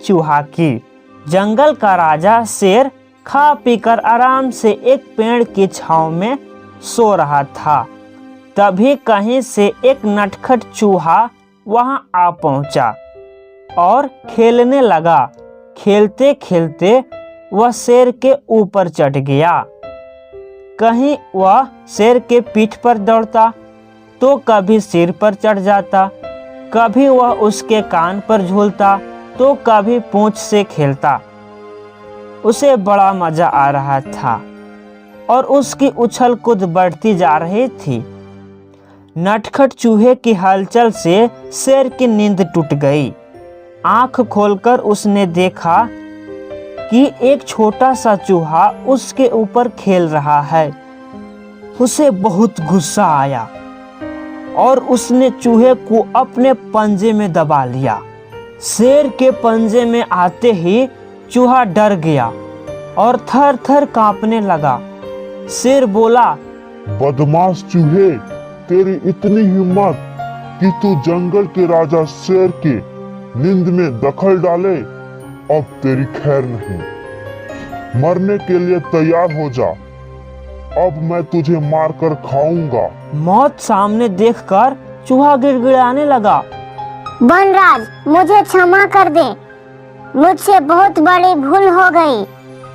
चूहा की। जंगल का राजा शेर खा पीकर आराम से एक पेड़ की छांव में सो रहा था। तभी कहीं से एक नटखट चूहा वहां आ पहुंचा और खेलने लगा। खेलते खेलते वह शेर के ऊपर चढ़ गया। कहीं वह शेर के पीठ पर दौड़ता तो कभी सिर पर चढ़ जाता, कभी वह उसके कान पर झूलता तो कभी पूंछ से खेलता। उसे बड़ा मजा आ रहा था और उसकी उछल कूद बढ़ती जा रही थी। नटखट चूहे की हलचल से शेर की नींद टूट गई। आंख खोलकर उसने देखा कि एक छोटा सा चूहा उसके ऊपर खेल रहा है। उसे बहुत गुस्सा आया और उसने चूहे को अपने पंजे में दबा लिया। शेर के पंजे में आते ही चूहा डर गया और थर थर कांपने लगा। शेर बोला, बदमाश चूहे, तेरी इतनी हिम्मत कि तू जंगल के राजा शेर के नींद में दखल डाले। अब तेरी खैर नहीं, मरने के लिए तैयार हो जा। अब मैं तुझे मारकर खाऊंगा। मौत सामने देखकर चूहा गिड़गिड़ाने लगा। वनराज, मुझे क्षमा कर दे, मुझसे बहुत बड़ी भूल हो गई।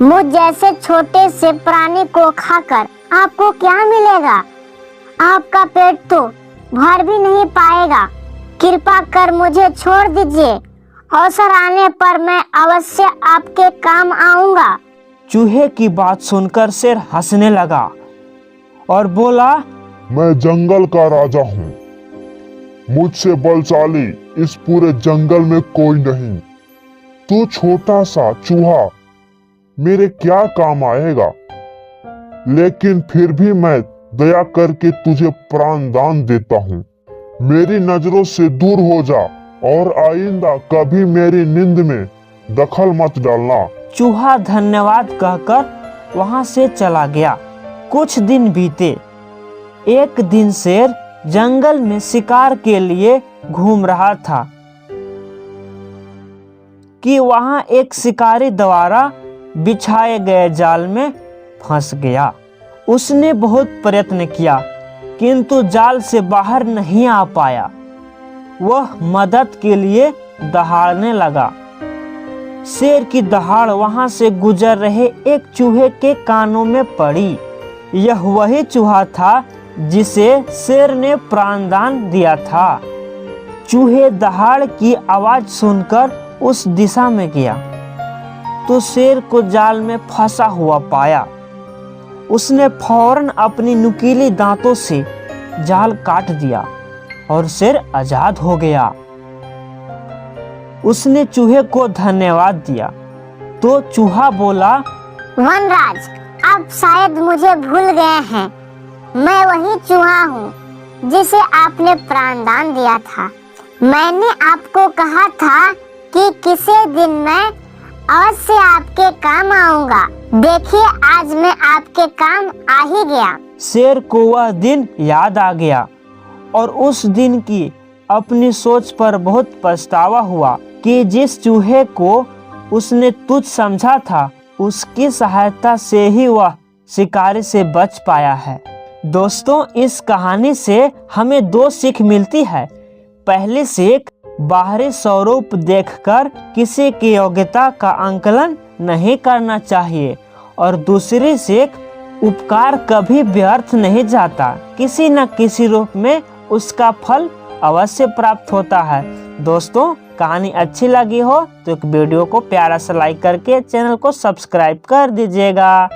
मुझ जैसे छोटे से प्राणी को खाकर आपको क्या मिलेगा? आपका पेट तो भर भी नहीं पाएगा। कृपा कर मुझे छोड़ दीजिए। अवसर आने पर मैं अवश्य आपके काम आऊंगा। चूहे की बात सुनकर शेर हंसने लगा और बोला, मैं जंगल का राजा हूँ, मुझसे बलशाली इस पूरे जंगल में कोई नहीं। तू छोटा सा चूहा मेरे क्या काम आएगा? लेकिन फिर भी मैं दया करके तुझे प्राण दान देता हूँ। मेरी नजरों से दूर हो जा और आइंदा कभी मेरी नींद में दखल मत डालना। चूहा धन्यवाद कहकर वहां से चला गया। कुछ दिन बीते। एक दिन शेर जंगल में शिकार के लिए घूम रहा था कि वहां एक शिकारी द्वारा बिछाए गए जाल में फंस गया। उसने बहुत प्रयत्न किया किंतु जाल से बाहर नहीं आ पाया। वह मदद के लिए दहाड़ने लगा। शेर की दहाड़ वहां से गुजर रहे एक चूहे के कानों में पड़ी। यह वही चूहा था जिसे शेर ने प्राणदान दिया था। चूहे दहाड़ की आवाज सुनकर उस दिशा में गया तो शेर को जाल में फंसा हुआ पाया। उसने फौरन अपनी नुकीली दांतों से जाल काट दिया और शेर आजाद हो गया। उसने चूहे को धन्यवाद दिया तो चूहा बोला, वनराज, आप शायद मुझे भूल गए हैं। मैं वही चूहा हूँ जिसे आपने प्राणदान दिया था। मैंने आपको कहा था कि किसी दिन मैं अवश्य आपके काम आऊंगा। देखिए, आज मैं आपके काम आ ही गया। शेर को वह दिन याद आ गया और उस दिन की अपनी सोच पर बहुत पछतावा हुआ कि जिस चूहे को उसने तुच्छ समझा था उसकी सहायता से ही वह शिकारी से बच पाया है। दोस्तों, इस कहानी से हमें दो सीख मिलती है। पहली सीख, बाहरी स्वरूप देखकर किसी की योग्यता का आंकलन नहीं करना चाहिए और दूसरी सीख, उपकार कभी व्यर्थ नहीं जाता, किसी न किसी रूप में उसका फल अवश्य प्राप्त होता है। दोस्तों, कहानी अच्छी लगी हो तो एक वीडियो को प्यारा सा लाइक करके चैनल को सब्सक्राइब कर दीजिएगा।